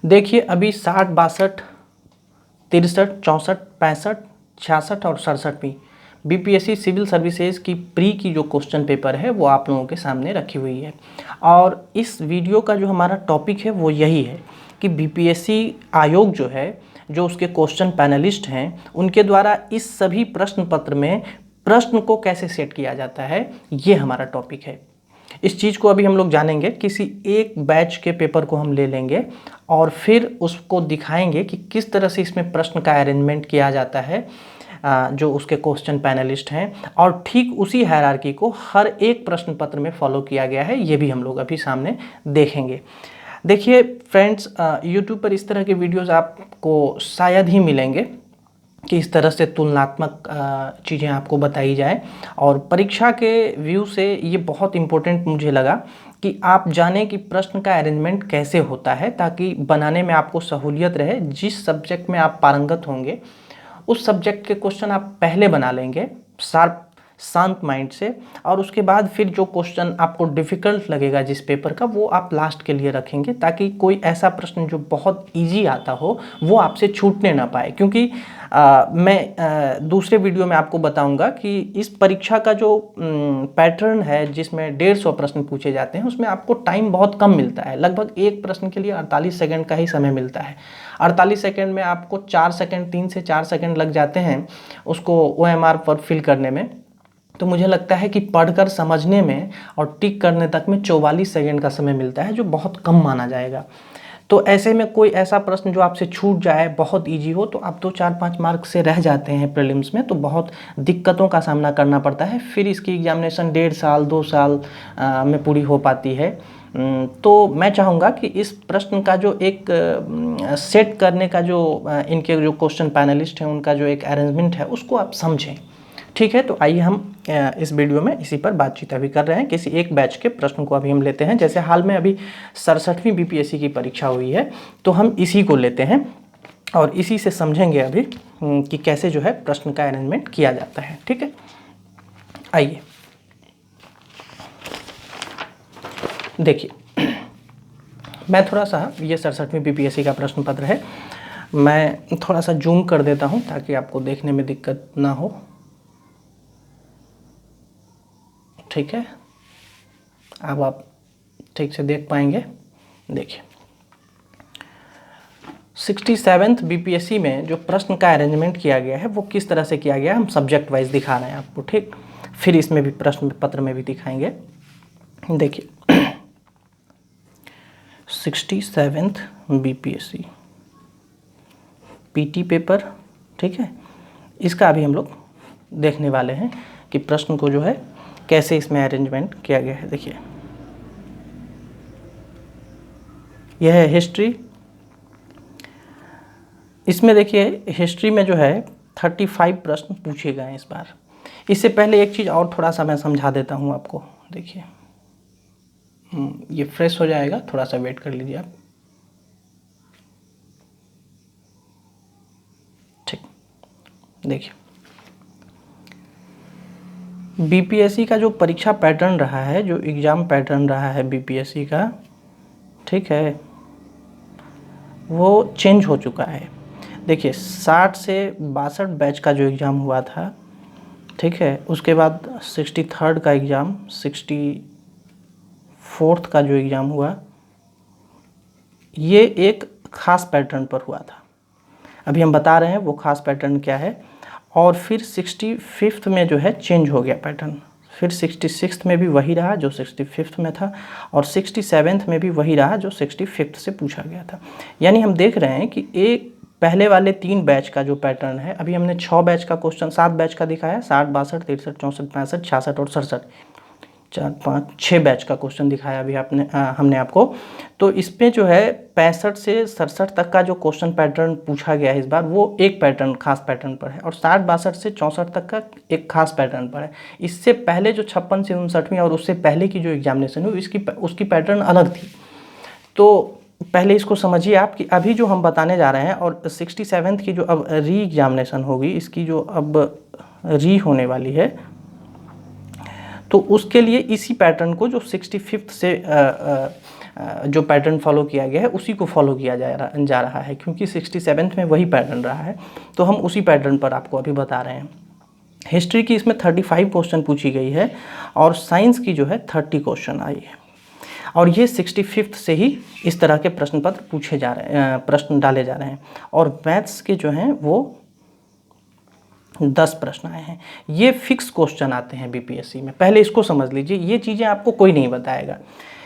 देखिए अभी 60, 62, 63, 64, 65, 66 और 67वीं बीपीएससी सिविल सर्विसेज की प्री की जो क्वेश्चन पेपर है वो आप लोगों के सामने रखी हुई है। और इस वीडियो का जो हमारा टॉपिक है वो यही है कि बीपीएससी आयोग जो है, जो उसके क्वेश्चन पैनलिस्ट हैं, उनके द्वारा इस सभी प्रश्न पत्र में प्रश्न को कैसे सेट किया जाता है, ये हमारा टॉपिक है। इस चीज़ को अभी हम लोग जानेंगे। किसी एक बैच के पेपर को हम ले लेंगे और फिर उसको दिखाएंगे कि किस तरह से इसमें प्रश्न का अरेंजमेंट किया जाता है, जो उसके क्वेश्चन पैनलिस्ट हैं, और ठीक उसी हायरार्की को हर एक प्रश्न पत्र में फॉलो किया गया है, ये भी हम लोग अभी सामने देखेंगे। देखिए फ्रेंड्स, यूट्यूब पर इस तरह के वीडियोज़ आपको शायद ही मिलेंगे कि इस तरह से तुलनात्मक चीज़ें आपको बताई जाए। और परीक्षा के व्यू से ये बहुत इम्पोर्टेंट मुझे लगा कि आप जानें कि प्रश्न का अरेंजमेंट कैसे होता है, ताकि बनाने में आपको सहूलियत रहे। जिस सब्जेक्ट में आप पारंगत होंगे उस सब्जेक्ट के क्वेश्चन आप पहले बना लेंगे शांत माइंड से, और उसके बाद फिर जो क्वेश्चन आपको डिफ़िकल्ट लगेगा जिस पेपर का, वो आप लास्ट के लिए रखेंगे, ताकि कोई ऐसा प्रश्न जो बहुत इजी आता हो वो आपसे छूटने ना पाए। क्योंकि मैं दूसरे वीडियो में आपको बताऊंगा कि इस परीक्षा का जो पैटर्न है, जिसमें 150 प्रश्न पूछे जाते हैं, उसमें आपको टाइम बहुत कम मिलता है। लगभग एक प्रश्न के लिए 48 सेकंड का ही समय मिलता है। 48 सेकंड में आपको 4 सेकंड, 3 से 4 सेकंड लग जाते हैं उसको OMR पर फिल करने में। तो मुझे लगता है कि पढ़कर समझने में और टिक करने तक में 44 सेकंड का समय मिलता है, जो बहुत कम माना जाएगा। तो ऐसे में कोई ऐसा प्रश्न जो आपसे छूट जाए, बहुत इजी हो, तो आप तो 4-5 मार्क से रह जाते हैं प्रीलिम्स में, तो बहुत दिक्कतों का सामना करना पड़ता है। फिर इसकी एग्जामिनेशन 1.5 साल 2 साल में पूरी हो पाती है। तो मैं चाहूँगा कि इस प्रश्न का जो एक सेट करने का जो इनके जो क्वेश्चन पैनलिस्ट हैं उनका जो एक अरेंजमेंट है, उसको आप समझें। ठीक है, तो आइए हम इस वीडियो में इसी पर बातचीत अभी कर रहे हैं। किसी एक बैच के प्रश्न को अभी हम लेते हैं। जैसे हाल में अभी 67वीं बीपीएससी की परीक्षा हुई है, तो हम इसी को लेते हैं और इसी से समझेंगे अभी कि कैसे जो है प्रश्न का अरेंजमेंट किया जाता है। ठीक है, आइए देखिए, मैं थोड़ा सा, ये 67वीं बीपीएससी का प्रश्न पत्र है, मैं थोड़ा सा जूम कर देता हूँ ताकि आपको देखने में दिक्कत ना हो। ठीक है, अब आप ठीक से देख पाएंगे। देखिए 67th बीपीएससी में जो प्रश्न का अरेंजमेंट किया गया है वो किस तरह से किया गया है, हम सब्जेक्ट वाइज दिखा रहे हैं आपको। ठीक, फिर इसमें भी प्रश्न पत्र में भी दिखाएंगे। देखिए 67th बीपीएससी पीटी पेपर, ठीक है, इसका अभी हम लोग देखने वाले हैं कि प्रश्न को जो है कैसे इसमें अरेंजमेंट किया गया है। देखिए यह है हिस्ट्री। इसमें देखिए हिस्ट्री में जो है 35 प्रश्न पूछे गए हैं इस बार। इससे पहले एक चीज़ और थोड़ा सा मैं समझा देता हूँ आपको। देखिए ये फ्रेश हो जाएगा, थोड़ा सा वेट कर लीजिए आप। ठीक, देखिए बीपीएससी का जो परीक्षा पैटर्न रहा है, जो एग्ज़ाम पैटर्न रहा है बीपीएससी का, ठीक है, वो चेंज हो चुका है। देखिए 60 से 62 बैच का जो एग्ज़ाम हुआ था, ठीक है, उसके बाद 63rd का एग्ज़ाम, 64th का जो एग्ज़ाम हुआ, ये एक ख़ास पैटर्न पर हुआ था। अभी हम बता रहे हैं वो ख़ास पैटर्न क्या है। और फिर 65th में जो है चेंज हो गया पैटर्न। फिर 66th में भी वही रहा जो 65th में था, और 67th में भी वही रहा जो 65th से पूछा गया था। यानी हम देख रहे हैं कि एक पहले वाले 3 बैच का जो पैटर्न है, अभी हमने 6 बैच का क्वेश्चन, 7 बैच का दिखाया, 60, 62, 63, 64, 65, 66 और 67, 4, 5, 6 बैच का क्वेश्चन दिखाया अभी हमने आपको। तो इसमें जो है 65 से 67 तक का जो क्वेश्चन पैटर्न पूछा गया है इस बार, वो एक पैटर्न, खास पैटर्न पर है, और 60, 62 से 64 तक का एक खास पैटर्न पर है। इससे पहले जो 56 से 59वीं और उससे पहले की जो एग्जामिनेशन हुई, उसकी पैटर्न अलग थी। तो पहले इसको समझिए आप कि अभी जो हम बताने जा रहे हैं, और 67th की जो अब री एग्जामिनेशन होगी, इसकी जो अब री होने वाली है, तो उसके लिए इसी पैटर्न को जो 65th से जो पैटर्न फॉलो किया गया है उसी को फॉलो किया जा रहा है, क्योंकि 67th में वही पैटर्न रहा है, तो हम उसी पैटर्न पर आपको अभी बता रहे हैं। हिस्ट्री की इसमें 35 क्वेश्चन पूछी गई है और साइंस की जो है 30 क्वेश्चन आई है, और ये 65th से ही इस तरह के प्रश्न पत्र पूछे जा रहे हैं, प्रश्न डाले जा रहे हैं। और मैथ्स के जो हैं वो 10 प्रश्न आए हैं। ये फिक्स क्वेश्चन आते हैं बीपीएससी में, पहले इसको समझ लीजिए, ये चीज़ें आपको कोई नहीं बताएगा।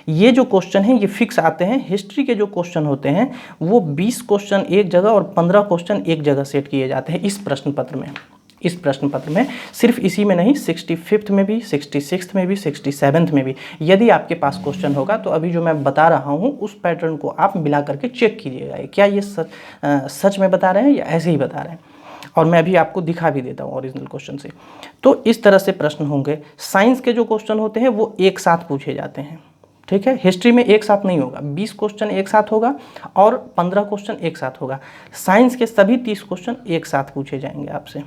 ये जो क्वेश्चन हैं ये फिक्स आते हैं। हिस्ट्री के जो क्वेश्चन होते हैं वो 20 क्वेश्चन एक जगह और 15 क्वेश्चन एक जगह सेट किए जाते हैं इस प्रश्न पत्र में। इस प्रश्न पत्र में सिर्फ इसी में नहीं, 65th में भी, 66th में भी, 67th में भी। यदि आपके पास क्वेश्चन होगा तो अभी जो मैं बता रहा हूँ उस पैटर्न को आप मिला करके चेक कीजिएगा, क्या ये सच में बता रहे हैं या ऐसे ही बता रहे हैं। और मैं अभी आपको दिखा भी देता हूँ ओरिजिनल क्वेश्चन से। तो इस तरह से प्रश्न होंगे। साइंस के जो क्वेश्चन होते हैं वो एक साथ पूछे जाते हैं, ठीक है। हिस्ट्री में एक साथ नहीं होगा, 20 क्वेश्चन एक साथ होगा और 15 क्वेश्चन एक साथ होगा। साइंस के सभी 30 क्वेश्चन एक साथ पूछे जाएंगे आपसे,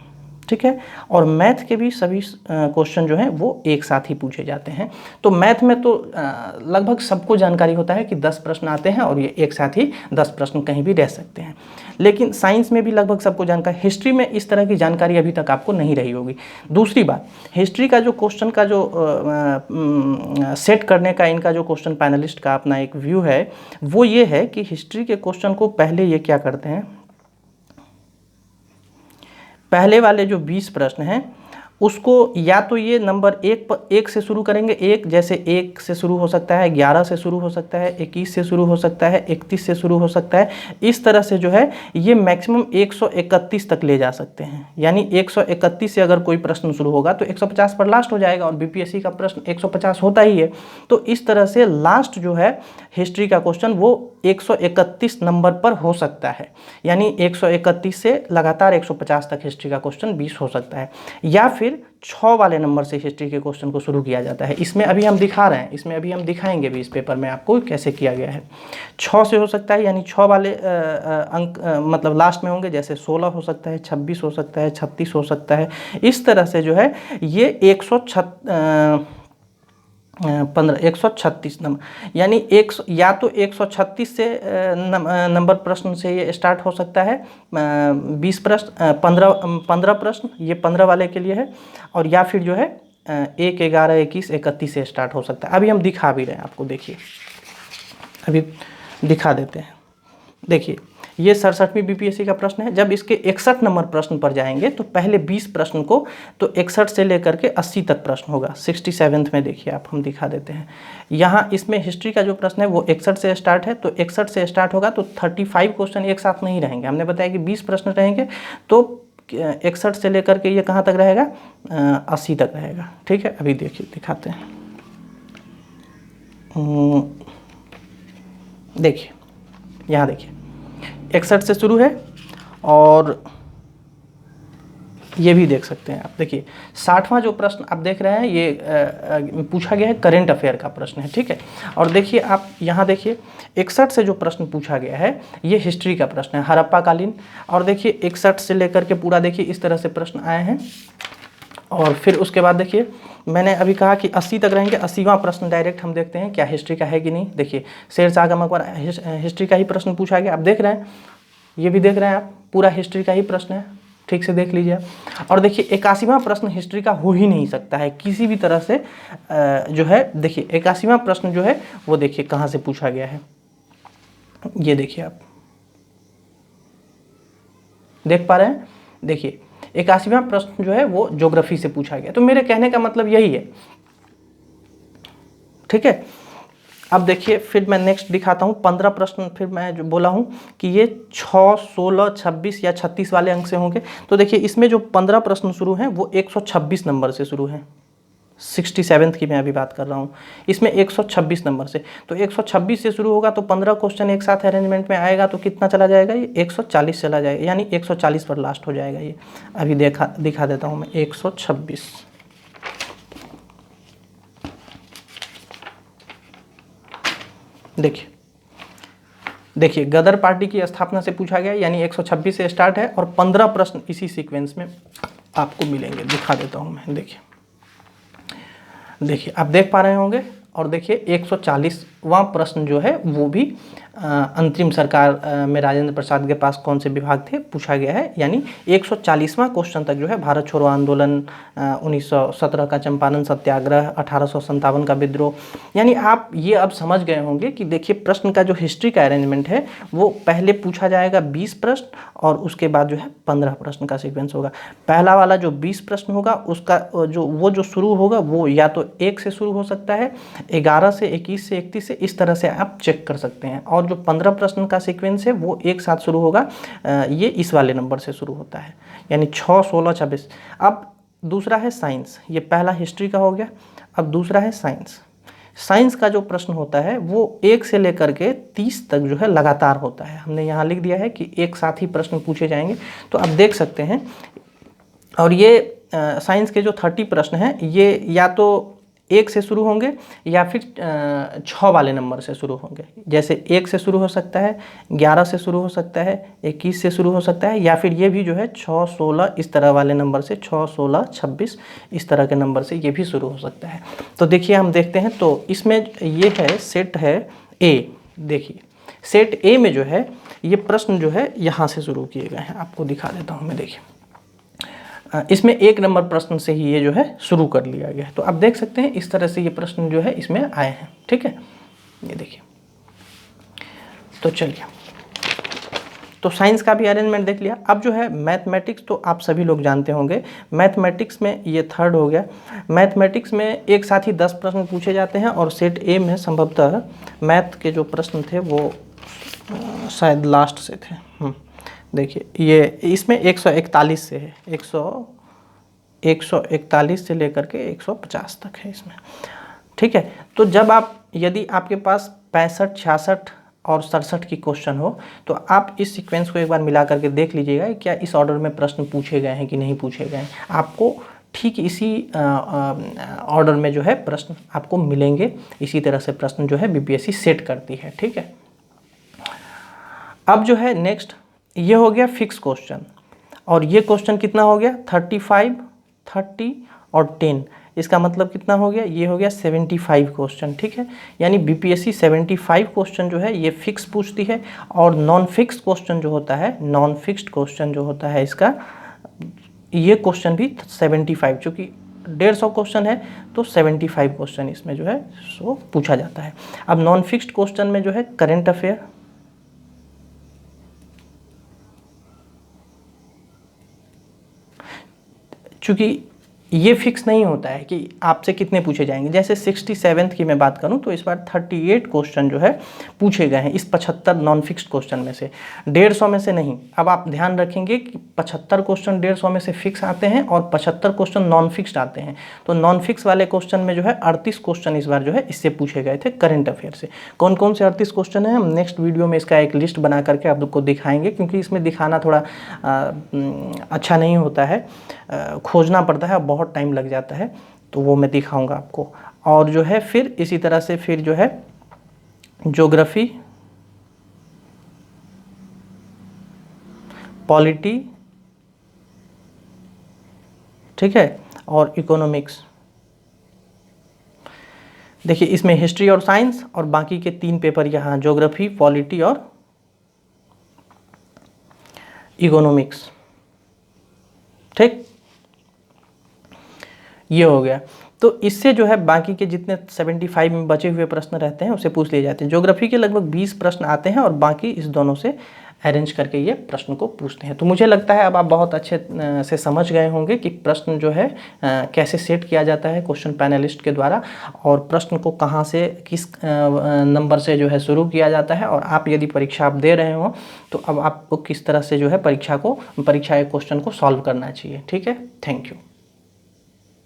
ठीक है। और मैथ के भी सभी क्वेश्चन जो हैं वो एक साथ ही पूछे जाते हैं। तो मैथ में तो लगभग सबको जानकारी होता है कि 10 प्रश्न आते हैं और ये एक साथ ही 10 प्रश्न कहीं भी रह सकते हैं। लेकिन साइंस में भी लगभग सबको जानकारी, हिस्ट्री में इस तरह की जानकारी अभी तक आपको नहीं रही होगी। दूसरी बात, हिस्ट्री का जो क्वेश्चन का जो सेट करने का इनका जो क्वेश्चन पैनलिस्ट का अपना एक व्यू है वो ये है कि हिस्ट्री के क्वेश्चन को पहले ये क्या करते हैं, पहले वाले जो 20 प्रश्न हैं उसको या तो ये नंबर 1 से शुरू करेंगे, एक जैसे 1 से शुरू हो सकता है, 11 से शुरू हो सकता है, 21 से शुरू हो सकता है, 31 से शुरू हो सकता है। इस तरह से जो है ये मैक्सिमम 131 तक ले जा सकते हैं। यानी 131 से अगर कोई प्रश्न शुरू होगा तो 150 पर लास्ट हो जाएगा, और बीपीएससी का प्रश्न 150 होता ही है। तो इस तरह से लास्ट जो है हिस्ट्री का क्वेश्चन वो 131 नंबर पर हो सकता है। यानी 131 से लगातार 150 तक हिस्ट्री का क्वेश्चन 20 हो सकता है, या फिर 6 वाले नंबर से हिस्ट्री के क्वेश्चन को शुरू किया जाता है। इसमें अभी हम दिखा रहे हैं, इसमें अभी हम दिखाएंगे भी इस पेपर में आपको कैसे किया गया है। 6 से हो सकता है, यानी 6 वाले अंक मतलब लास्ट में होंगे, जैसे 16 हो सकता है, 26 हो सकता है, 36 हो सकता है। इस तरह से जो है ये 136 नंबर, यानी या तो 136 से नंबर प्रश्न से ये स्टार्ट हो सकता है, 20 प्रश्न, 15 प्रश्न, ये 15 वाले के लिए है। और या फिर जो है 1, 11, 21, 31 से स्टार्ट हो सकता है। अभी हम दिखा भी रहे हैं आपको, देखिए अभी दिखा देते हैं। देखिए ये 67वीं बीपीएससी का प्रश्न है। जब इसके 61 नंबर प्रश्न पर जाएंगे तो पहले 20 प्रश्न को तो 61 से लेकर के 80 तक प्रश्न होगा। 67th में देखिए आप, हम दिखा देते हैं। यहाँ इसमें हिस्ट्री का जो प्रश्न है वो 61 से स्टार्ट है, तो 61 से स्टार्ट होगा तो 35 क्वेश्चन एक साथ नहीं रहेंगे। हमने बताया कि 20 प्रश्न रहेंगे, तो 61 से लेकर के ये कहाँ तक रहेगा, 80 तक रहेगा, ठीक है। अभी देखिए दिखाते हैं। देखिए यहाँ देखिए 61 से शुरू है, और ये भी देख सकते हैं आप। देखिए 60वां जो प्रश्न आप देख रहे हैं ये पूछा गया है, करंट अफेयर का प्रश्न है, ठीक है। और देखिए आप यहाँ देखिए 61 से जो प्रश्न पूछा गया है ये हिस्ट्री का प्रश्न है, हड़प्पा कालीन। और देखिए 61 से लेकर के पूरा देखिए इस तरह से प्रश्न आए हैं। और फिर उसके बाद देखिए मैंने अभी कहा कि 80 तक रहेंगे। 80वां प्रश्न डायरेक्ट हम देखते हैं क्या हिस्ट्री का है कि नहीं। देखिए शेरशाह का मकबरा हिस्ट्री का ही प्रश्न पूछा गया, आप देख रहे हैं, ये भी देख रहे हैं आप, पूरा हिस्ट्री का ही प्रश्न है, ठीक से देख लीजिए। और देखिए 81वां प्रश्न हिस्ट्री का हो ही नहीं सकता है किसी भी तरह से, जो है देखिए 81वां प्रश्न जो है वो देखिए कहाँ से पूछा गया है, ये देखिए आप देख पा रहे हैं। देखिए 81वां प्रश्न जो है वो ज्योग्राफी से पूछा गया। तो मेरे कहने का मतलब यही है, ठीक है। अब देखिए फिर मैं नेक्स्ट दिखाता हूँ 15 प्रश्न। फिर मैं जो बोला हूँ कि ये 6, 16, 26 या 36 वाले अंक से होंगे। तो देखिए इसमें जो 15 प्रश्न शुरू हैं वो 126 नंबर से शुरू हैं। 67th की मैं अभी बात कर रहा हूँ, इसमें 126 नंबर से। तो 126 से शुरू होगा तो 15 क्वेश्चन एक साथ अरेंजमेंट में आएगा तो कितना चला जाएगा, ये 140 चला जाएगा, यानी 140 पर लास्ट हो जाएगा ये। अभी दिखा देता हूँ मैं 126। देखिए गदर पार्टी की स्थापना से पूछा गया, यानी 126 से स्टार्ट है, और 15 प्रश्न इसी सीक्वेंस में आपको मिलेंगे। दिखा देता हूँ मैं, देखिए आप देख पा रहे होंगे। और देखिए 140 वहाँ प्रश्न जो है वो भी अंतरिम सरकार में राजेंद्र प्रसाद के पास कौन से विभाग थे पूछा गया है। यानी 140वां क्वेश्चन तक जो है भारत छोड़ो आंदोलन, 1917 का चंपारण सत्याग्रह, 1857 का विद्रोह, यानी आप ये अब समझ गए होंगे कि देखिए प्रश्न का जो हिस्ट्री का अरेंजमेंट है वो पहले पूछा जाएगा 20 प्रश्न और उसके बाद जो है 15 प्रश्न का सीक्वेंस होगा। पहला वाला जो 20 प्रश्न होगा उसका जो शुरू होगा वो या तो 1 से शुरू हो सकता है, 11 से 21 से 31 से, इस तरह से आप चेक कर सकते हैं। और जो 15 प्रश्न का सीक्वेंस है वो एक साथ शुरू होगा, ये इस वाले नंबर से शुरू होता है, यानी 6, 16, 26। अब दूसरा है साइंस, ये पहला हिस्ट्री का हो गया। अब दूसरा है साइंस। साइंस का जो प्रश्न होता है वो 1 से लेकर के 30 तक जो है लगातार होता है। हमने यहाँ लिख दिया है कि एक साथ ही प्रश्न पूछे जाएंगे, तो आप देख सकते हैं। और ये साइंस के जो 30 प्रश्न हैं ये या तो 1 से शुरू होंगे या फिर 6 वाले नंबर से शुरू होंगे। जैसे 1 से शुरू हो सकता है, 11 से शुरू हो सकता है, 21 से शुरू हो सकता है, या फिर ये भी जो है 6, 16 इस तरह वाले नंबर से, 6, 16, 26 इस तरह के नंबर से ये भी शुरू हो सकता है। तो देखिए हम देखते हैं, तो इसमें ये है सेट है ए। देखिए सेट ए में जो है ये प्रश्न जो है यहाँ से शुरू किए गए हैं, आपको दिखा देता हूँ मैं। देखिए इसमें 1 नंबर प्रश्न से ही ये जो है शुरू कर लिया गया है। तो आप देख सकते हैं इस तरह से ये प्रश्न जो है इसमें आए हैं, ठीक है। ये देखिए, तो चलिए, तो साइंस का भी अरेंजमेंट देख लिया। अब जो है मैथमेटिक्स, तो आप सभी लोग जानते होंगे मैथमेटिक्स में ये 3rd हो गया। मैथमेटिक्स में एक साथ ही 10 प्रश्न पूछे जाते हैं और सेट ए में संभवतः मैथ के जो प्रश्न थे वो शायद लास्ट से थे। देखिए ये इसमें 141 से है, 141 से लेकर के 150 तक है इसमें, ठीक है। तो जब आप, यदि आपके पास 65, 66 और 67 की क्वेश्चन हो तो आप इस सीक्वेंस को एक बार मिला करके देख लीजिएगा कि क्या इस ऑर्डर में प्रश्न पूछे गए हैं कि नहीं पूछे गए हैं। आपको ठीक इसी ऑर्डर में जो है प्रश्न आपको मिलेंगे। इसी तरह से प्रश्न जो है बीपीएससी सेट करती है, ठीक है। अब जो है नेक्स्ट, ये हो गया फिक्स क्वेश्चन, और ये क्वेश्चन कितना हो गया 35, 30 और 10। इसका मतलब कितना हो गया, ये हो गया 75 क्वेश्चन, ठीक है। यानी बीपीएससी 75 क्वेश्चन जो है ये फिक्स पूछती है, और नॉन फिक्स क्वेश्चन जो होता है, नॉन फिक्स्ड क्वेश्चन जो होता है इसका, ये क्वेश्चन भी 75, चूँकि 150 क्वेश्चन है तो 75 क्वेश्चन इसमें जो है सो पूछा जाता है। अब नॉन फिक्स्ड क्वेश्चन में जो है करेंट अफेयर, चूँकि ये फिक्स नहीं होता है कि आपसे कितने पूछे जाएंगे। जैसे 67th की मैं बात करूं तो इस बार 38 क्वेश्चन जो है पूछे गए हैं इस 75 नॉन फिक्स्ड क्वेश्चन में से, 150 में से नहीं। अब आप ध्यान रखेंगे कि 75 क्वेश्चन 150 में से फिक्स आते हैं और 75 क्वेश्चन नॉन फिक्स्ड आते हैं। तो नॉन फिक्स वाले क्वेश्चन में जो है 38 क्वेश्चन इस बार जो है इससे पूछे गए थे करेंट अफेयर से। कौन कौन से 38 क्वेश्चन हैं, हम नेक्स्ट वीडियो में इसका एक लिस्ट बना करके आपको दिखाएंगे, क्योंकि इसमें दिखाना थोड़ा अच्छा नहीं होता है, खोजना पड़ता है, बहुत टाइम लग जाता है, तो वो मैं दिखाऊंगा आपको। और जो है फिर इसी तरह से फिर जो है ज्योग्राफी, पॉलिटी, ठीक है, और इकोनॉमिक्स। देखिए इसमें हिस्ट्री और साइंस, और बाकी के 3 पेपर यहाँ ज्योग्राफी, पॉलिटी और इकोनॉमिक्स, ठीक, ये हो गया। तो इससे जो है बाकी के जितने 75 में बचे हुए प्रश्न रहते हैं उसे पूछ लिए जाते हैं। ज्योग्राफी के लगभग 20 प्रश्न आते हैं और बाकी इस दोनों से अरेंज करके ये प्रश्न को पूछते हैं। तो मुझे लगता है अब आप बहुत अच्छे से समझ गए होंगे कि प्रश्न जो है कैसे सेट किया जाता है क्वेश्चन पैनलिस्ट के द्वारा, और प्रश्न को कहाँ से किस नंबर से जो है शुरू किया जाता है, और आप यदि परीक्षा आप दे रहे हो तो अब आपको किस तरह से जो है परीक्षा के क्वेश्चन को सॉल्व करना चाहिए, ठीक है। Thank you.